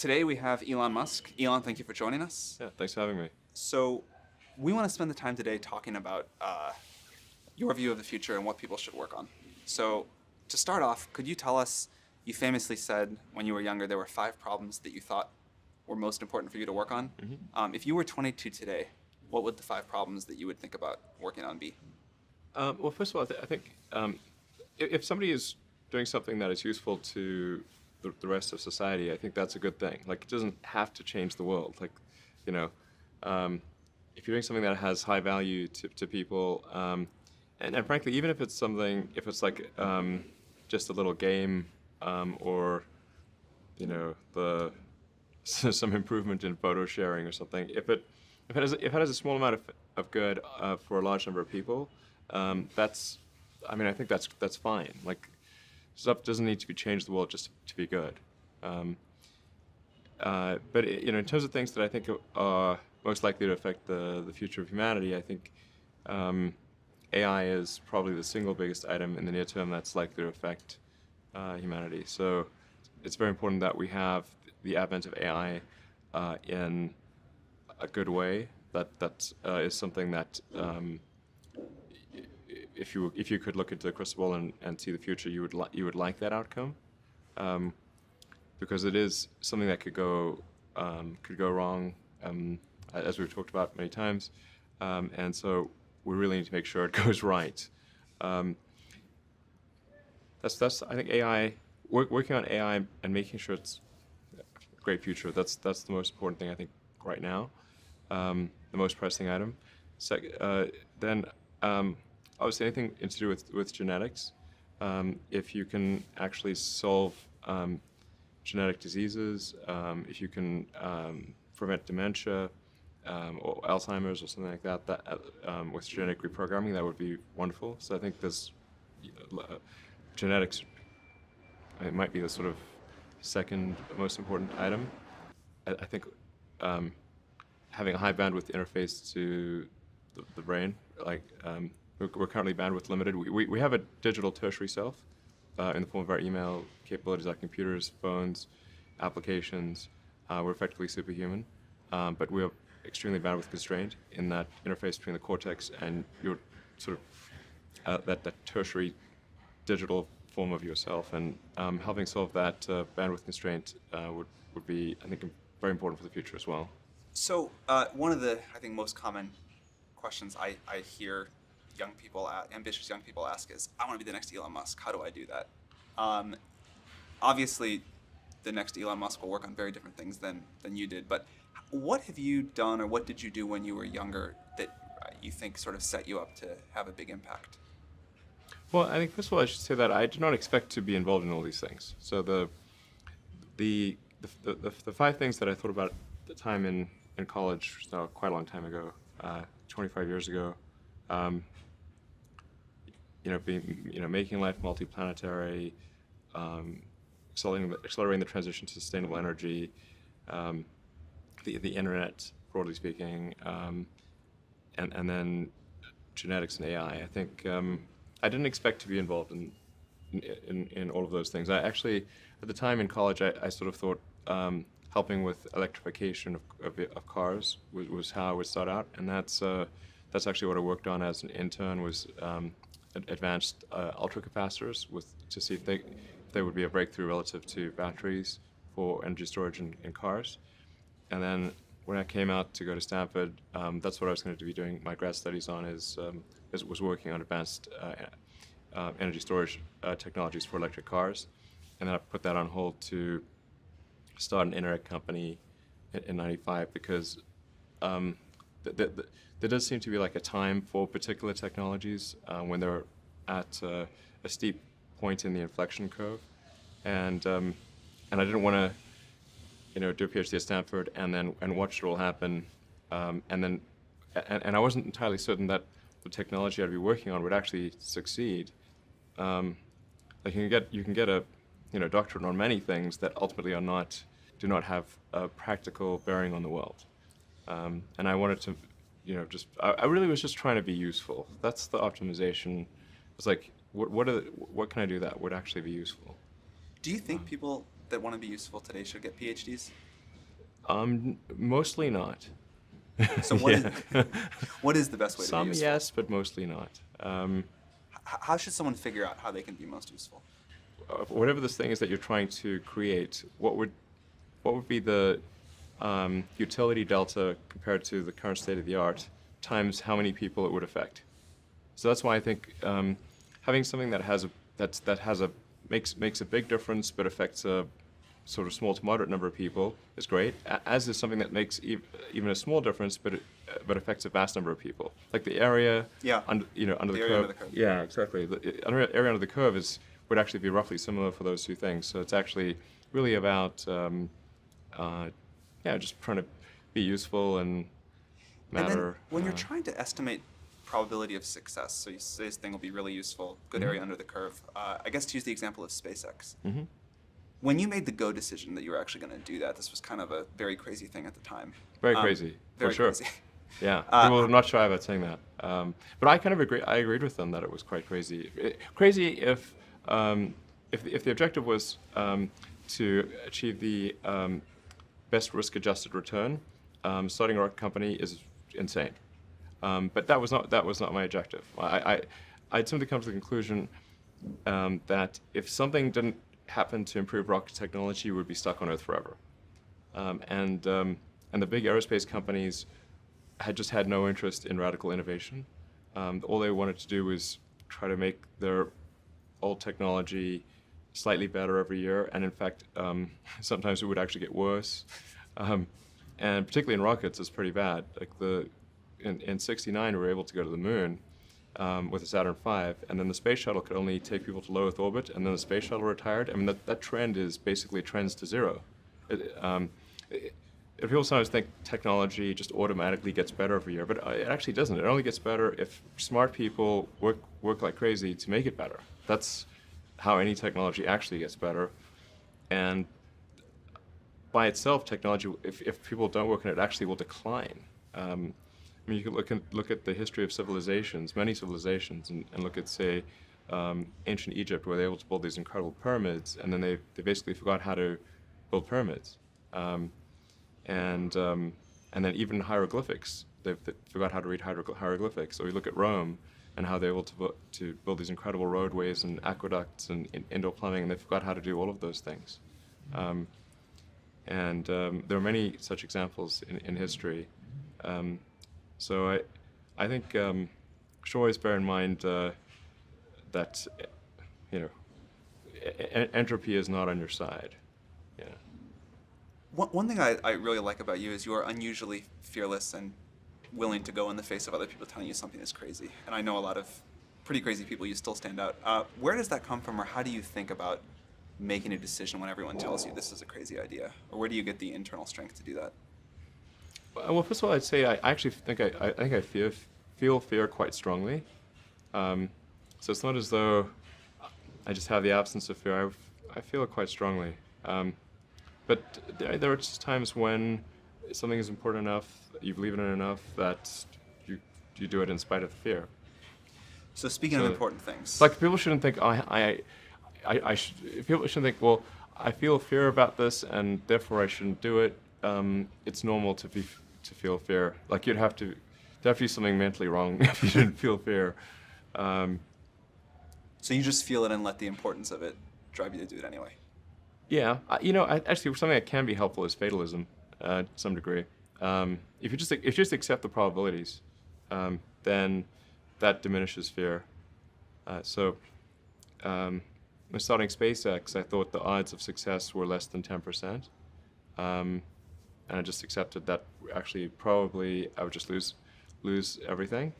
Today we have Elon Musk. Elon, thank you for joining us. Yeah, thanks for having me. So, we want to spend the time today talking about your view of the future and what people should work on. So, to start off, could you tell us? You famously said when you were younger there were 5 problems that you thought were most important for you to work on. If you were 22 today, what would the 5 problems that you would think about working on be? Well, first of all, I think if somebody is doing something that is useful to the rest of society, I think that's a good thing. Like, it doesn't have to change the world. Like, you know, if you're doing something that has high value to people, and frankly, even if it's something, if it's like just a little game, or the some improvement in photo sharing or something, if it has a small amount of good for a large number of people, I think that's fine. Like, stuff doesn't need to be changed the world just to be good. But in terms of things that I think are most likely to affect the future of humanity, I think AI is probably the single biggest item in the near term that's likely to affect humanity. So it's very important that we have the advent of AI in a good way. That is something that if you could look into the crystal ball and see the future, you would like that outcome, because it is something that could go wrong, as we've talked about many times, and so we really need to make sure it goes right. That's I think AI, working on AI and making sure it's a great future. That's the most important thing I think right now, the most pressing item. Then obviously anything to do with genetics. If you can actually solve genetic diseases, if you can prevent dementia or Alzheimer's or something like that, with genetic reprogramming, that would be wonderful. So I think there's genetics. It might be the sort of second most important item. I think having a high bandwidth interface to the brain, like we're currently bandwidth limited. We have a digital tertiary self in the form of our email capabilities, our computers, phones, applications. We're effectively superhuman, but we're extremely bandwidth constrained in that interface between the cortex and your sort of that tertiary digital form of yourself. And helping solve that bandwidth constraint would be, I think, very important for the future as well. So, one of the, I think, most common questions I hear ambitious young people ask is, I want to be the next Elon Musk. How do I do that? Obviously, the next Elon Musk will work on very different things than you did. But what have you done, or what did you do when you were younger that you think sort of set you up to have a big impact? Well, I think first of all, I should say that I did not expect to be involved in all these things. So the 5 things that I thought about at the time in college, so quite a long time ago, 25 years ago, making life multiplanetary, accelerating the transition to sustainable energy, the internet, broadly speaking, and then genetics and AI. I think I didn't expect to be involved in all of those things. I actually, at the time in college, I sort of thought helping with electrification of cars was how I would start out, and that's actually what I worked on as an intern, was advanced ultracapacitors to see if they would be a breakthrough relative to batteries for energy storage in cars. And then when I came out to go to Stanford, that's what I was going to be doing my grad studies on, was working on advanced energy storage technologies for electric cars. And then I put that on hold to start an internet company in '95, because there does seem to be like a time for particular technologies when they're at a steep point in the inflection curve, and I didn't want to do a PhD at Stanford and watch it all happen, and I wasn't entirely certain that the technology I'd be working on would actually succeed. Like, you can get a doctorate on many things that ultimately do not have a practical bearing on the world, and I wanted to. I really was just trying to be useful. That's the optimization. It's like, what can I do that would actually be useful? Do you think people that want to be useful today should get PhDs? Mostly not. So what is Yeah. what is the best way to be Some useful? yes, but mostly not. How should someone figure out how they can be most useful? Whatever this thing is that you're trying to create, what would be the utility delta compared to the current state of the art times how many people it would affect? So that's why I think having something that has a makes a big difference but affects a sort of small to moderate number of people is great. As is something that makes even a small difference but affects a vast number of people. Like the area Yeah. under under the area curve. under the curve. Yeah, exactly. The area under the curve would actually be roughly similar for those two things. So it's actually really about just trying to be useful and And then matter. when you're trying to estimate probability of success, so you say this thing will be really useful, good area under the curve. I guess to use the example of SpaceX. When you made the go decision that you were actually going to do that, this was kind of a very crazy thing at the time. Very crazy, Very for sure. crazy. Yeah, people are not shy about saying that. But I kind of agree. I agreed with them that it was quite crazy. Crazy if the objective was to achieve the best risk-adjusted return, starting a rocket company is insane. But that was not my objective. I'd simply come to the conclusion that if something didn't happen to improve rocket technology, we would be stuck on Earth forever. And the big aerospace companies had just had no interest in radical innovation. All they wanted to do was try to make their old technology slightly better every year, and in fact, sometimes it would actually get worse. And particularly in rockets, it's pretty bad. Like in '69, we were able to go to the moon with the Saturn V, and then the space shuttle could only take people to low Earth orbit, and then the space shuttle retired. I mean, that trend is basically trends to zero. People sometimes think technology just automatically gets better every year, but it actually doesn't. It only gets better if smart people work like crazy to make it better. That's how any technology actually gets better. And by itself, technology, if people don't work on it, actually will decline. I mean, you can look at the history of civilizations, many civilizations, and look at, say, ancient Egypt, where they were able to build these incredible pyramids, and then they basically forgot how to build pyramids. And then even hieroglyphics, they forgot how to read hieroglyphics. So we look at Rome and how they were able to build these incredible roadways and aqueducts and indoor plumbing, and they forgot how to do all of those things. There are many such examples in history. So I think should always bear in mind that entropy is not on your side. Yeah. One thing I really like about you is you are unusually fearless and willing to go in the face of other people telling you something is crazy. And I know a lot of pretty crazy people, you still stand out. Where does that come from, or how do you think about making a decision when everyone tells you this is a crazy idea? Or where do you get the internal strength to do that? Well, first of all, I'd say I actually think I feel fear quite strongly. So it's not as though I just have the absence of fear. I feel it quite strongly. But there are just times when something is important enough, you believe in it enough, that you do it in spite of the fear. So speaking of important things, Like people shouldn't think people shouldn't think, well, I feel fear about this and therefore I shouldn't do it. It's normal to feel fear. Like there'd have to be something mentally wrong if you didn't feel fear. so you just feel it and let the importance of it drive you to do it anyway. Yeah, actually, something that can be helpful is fatalism, to some degree. If you just accept the probabilities, then that diminishes fear. When starting SpaceX, I thought the odds of success were less than 10%, and I just accepted that actually probably I would just lose everything.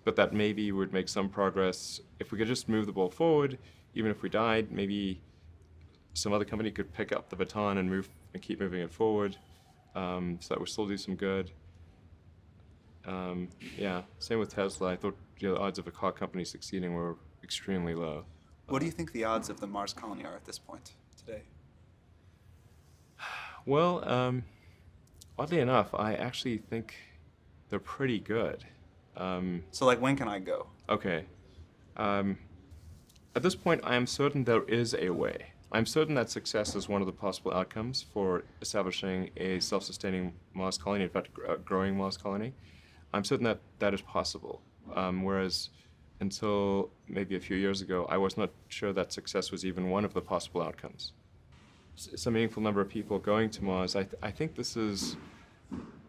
But that maybe would make some progress if we could just move the ball forward. Even if we died, maybe some other company could pick up the baton and keep moving it forward, so that would still do some good. Same with Tesla. I thought the odds of a car company succeeding were extremely low. What do you think the odds of the Mars colony are at this point today? Well, oddly enough, I actually think they're pretty good. So like, when can I go? Okay. At this point, I am certain there is a way. I'm certain that success is one of the possible outcomes for establishing a self-sustaining Mars colony, in fact, a growing Mars colony. I'm certain that that is possible. Whereas until maybe a few years ago, I was not sure that success was even one of the possible outcomes. It's a meaningful number of people going to Mars. I think this is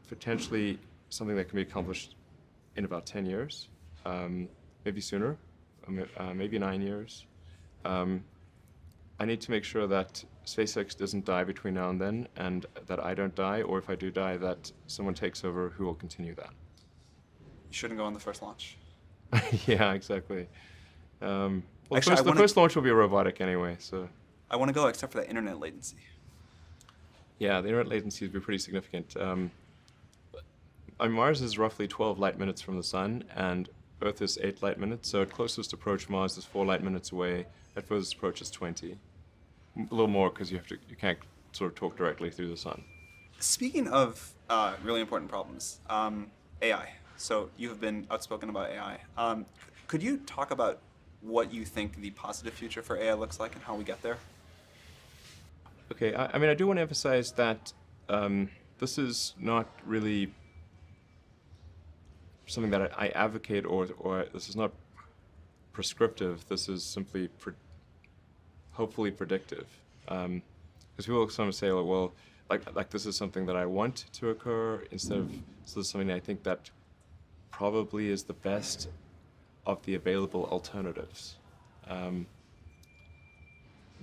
potentially something that can be accomplished in about 10 years, maybe sooner, maybe 9 years. I need to make sure that SpaceX doesn't die between now and then, and that I don't die, or if I do die, that someone takes over who will continue that. You shouldn't go on the first launch. Yeah, exactly. Well, Actually, the first launch will be robotic anyway, so. I want to go except for that internet latency. Yeah, the internet latency would be pretty significant. Mars is roughly 12 light minutes from the sun, and Earth is 8 light minutes, so at closest approach, Mars is 4 light minutes away. At furthest approach, is 20. A little more because you can't sort of talk directly through the sun. Speaking of really important problems, AI. So you have been outspoken about AI. Could you talk about what you think the positive future for AI looks like and how we get there? Okay, I mean, I do want to emphasize that this is not really something that I advocate, or this is not prescriptive. This is simply hopefully predictive. Because people sometimes say, oh, well, like this is something that I want to occur, instead of this is something I think that probably is the best of the available alternatives. The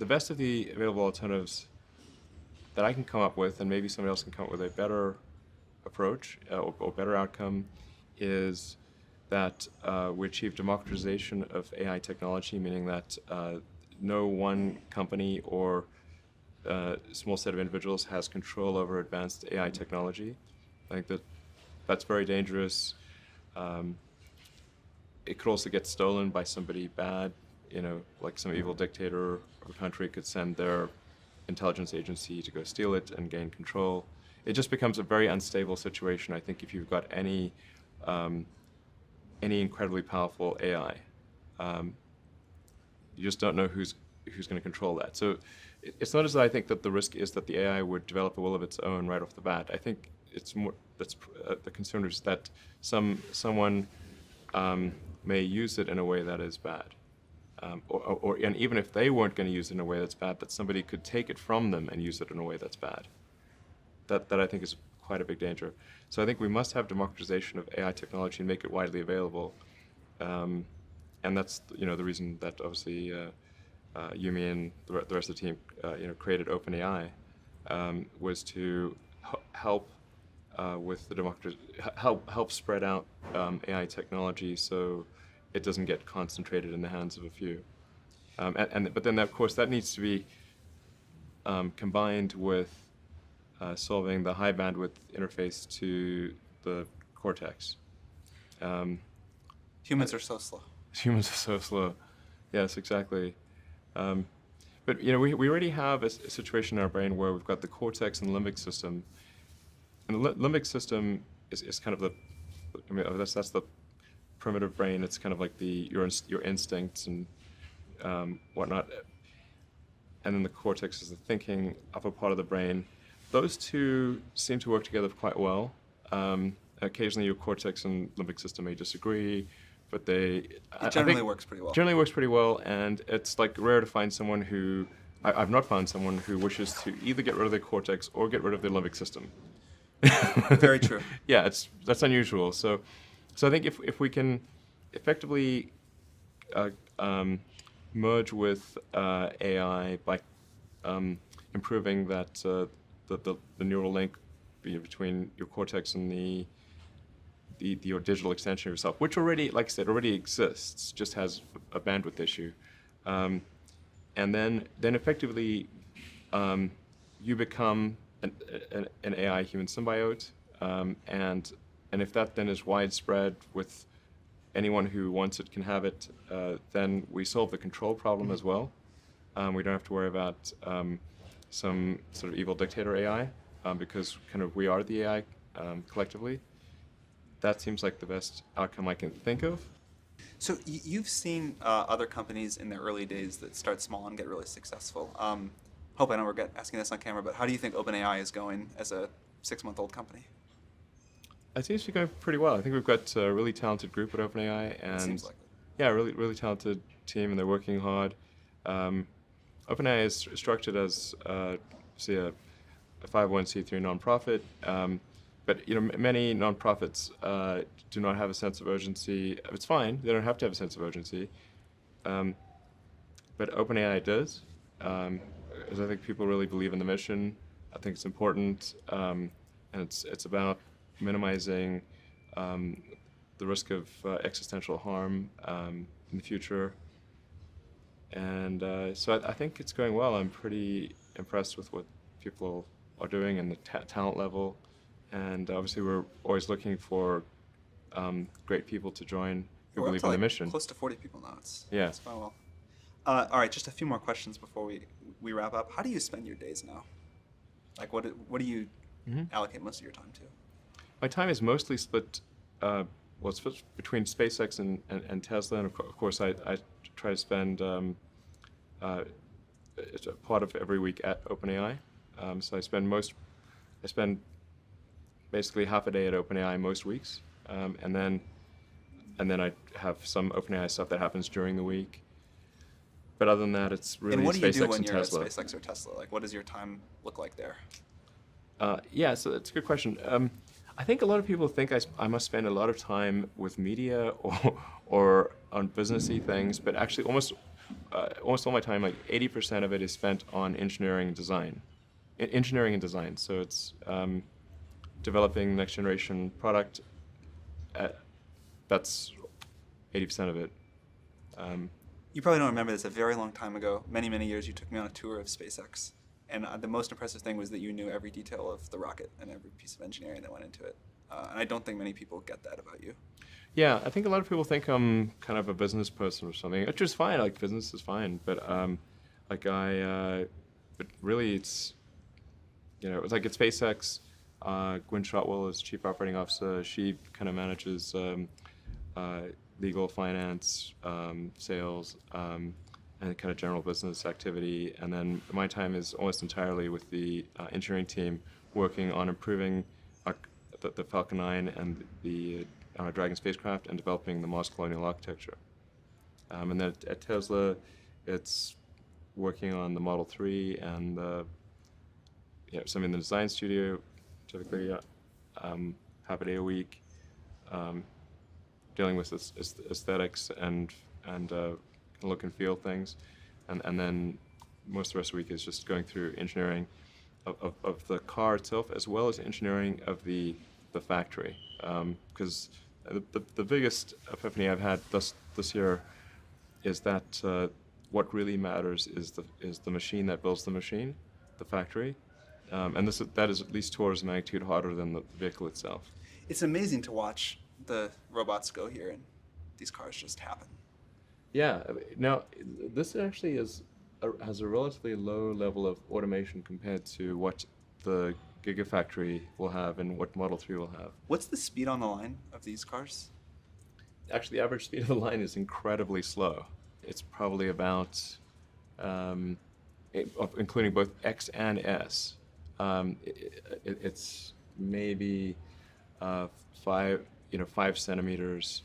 best of the available alternatives that I can come up with, and maybe somebody else can come up with a better approach or better outcome, is that we achieve democratization of AI technology, meaning that no one company or small set of individuals has control over advanced AI technology. I think that's very dangerous. It could also get stolen by somebody bad, like some evil dictator of a country could send their intelligence agency to go steal it and gain control. It just becomes a very unstable situation, I think, if you've got any incredibly powerful AI. You just don't know who's going to control that. So it's not as though I think that the risk is that the AI would develop a will of its own right off the bat. I think it's more that's the concern is that someone may use it in a way that is bad, and even if they weren't going to use it in a way that's bad, that somebody could take it from them and use it in a way that's bad. That I think is quite a big danger. So I think we must have democratization of AI technology and make it widely available. And that's the reason that obviously Yumi and the rest of the team created OpenAI, was to help with the help spread out AI technology so it doesn't get concentrated in the hands of a few. But then of course that needs to be combined with solving the high bandwidth interface to the cortex. Humans are so slow. Humans are so slow. Yes, exactly. But we already have a situation in our brain where we've got the cortex and limbic system, and the limbic system is kind of that's the primitive brain. It's kind of like your instincts and whatnot, and then the cortex is the thinking upper part of the brain. Those two seem to work together quite well. Occasionally, your cortex and limbic system may disagree, but it generally works pretty well. Generally works pretty well, and it's like rare to find someone who I've not found someone who wishes to either get rid of their cortex or get rid of their limbic system. Very true. Yeah, that's unusual. So I think if we can effectively merge with AI by improving that the neural link between your cortex and your digital extension of yourself, which already, like I said, already exists, just has a bandwidth issue, and then effectively you become an AI human symbiote, and if that then is widespread with anyone who wants it can have it, then we solve the control problem as well. We don't have to worry about some sort of evil dictator AI, because kind of we are the AI collectively. That seems like the best outcome I can think of. So you've seen other companies in their early days that start small and get really successful. Hope I don't regret asking this on camera, but how do you think OpenAI is going as a 6-month-old company? I think it's going pretty well. I think we've got a really talented group at OpenAI, It seems and like it. yeah, really talented team, and they're working hard. OpenAI is structured as say a 501c3 nonprofit, but many nonprofits do not have a sense of urgency. It's fine; they don't have to have a sense of urgency, um, but OpenAI does, because I think people really believe in the mission. I think it's important, and it's about minimizing the risk of existential harm in the future. And so I think it's going well. I'm pretty impressed with what people are doing and the talent level. And obviously, we're always looking for great people to join who We're up believe to in the like mission. close to 40 people now. Yeah. It's going well. All right, just a few more questions before we wrap up. How do you spend your days now? Like, what do you allocate most of your time to? My time is mostly split. Well, it's split between SpaceX and Tesla, and of course, I try to spend it's a part of every week at OpenAI. So I spend basically half a day at OpenAI most weeks, and then I have some OpenAI stuff that happens during the week. But other than that, it's really And what do you SpaceX do when and you're Tesla. at SpaceX or Tesla? Like, what does your time look like there? Yeah, so that's a good question. I think a lot of people think I must spend a lot of time with media or on businessy things, but actually almost all my time, like 80% of it, is spent on engineering and design. Engineering and design. So it's developing next generation product. That's 80% of it. You probably don't remember this. A very long time ago, many, many years, you took me on a tour of SpaceX. And the most impressive thing was that you knew every detail of the rocket and every piece of engineering that went into it. And I don't think many people get that about you. Yeah, I think a lot of people think I'm kind of a business person or something, which is fine. Like, business is fine, but but really, it's it's like at SpaceX. Gwynne Shotwell is Chief Operating Officer. She kind of manages legal, finance, sales, and kind of general business activity. And then my time is almost entirely with the engineering team, working on improving the Falcon 9 and the Dragon spacecraft, and developing the Mars colonial architecture. And then at Tesla, it's working on the Model 3 and some in the design studio, typically half a day a week, dealing with aesthetics and look and feel things, and then most of the rest of the week is just going through engineering of the car itself, as well as engineering of the factory. Because the biggest epiphany I've had this year is that what really matters is the machine that builds the machine, the factory, and that is at least 2 orders of magnitude harder than the vehicle itself. It's amazing to watch the robots go here and these cars just happen. Yeah. Now, this actually has a relatively low level of automation compared to what the Gigafactory will have and what Model 3 will have. What's the speed on the line of these cars? Actually, the average speed of the line is incredibly slow. It's probably about, including both X and S, it's maybe 5 centimeters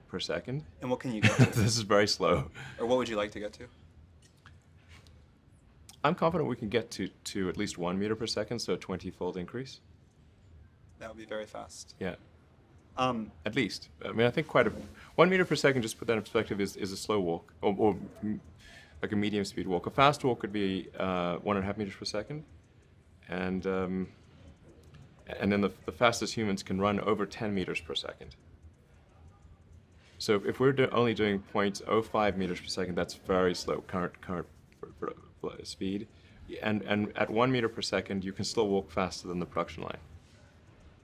per second. And what can you get to? This is very slow. Or what would you like to get to? I'm confident we can get to at least 1 meter per second, so a 20-fold increase. That would be very fast. Yeah. At least. I mean, I think 1 meter per second, just to put that in perspective, is a slow walk, or like a medium speed walk. A fast walk could be 1.5 meters per second. And then the fastest humans can run over 10 meters per second. So if we're only doing 0.05 meters per second, that's very slow, current speed. And at 1 meter per second, you can still walk faster than the production line.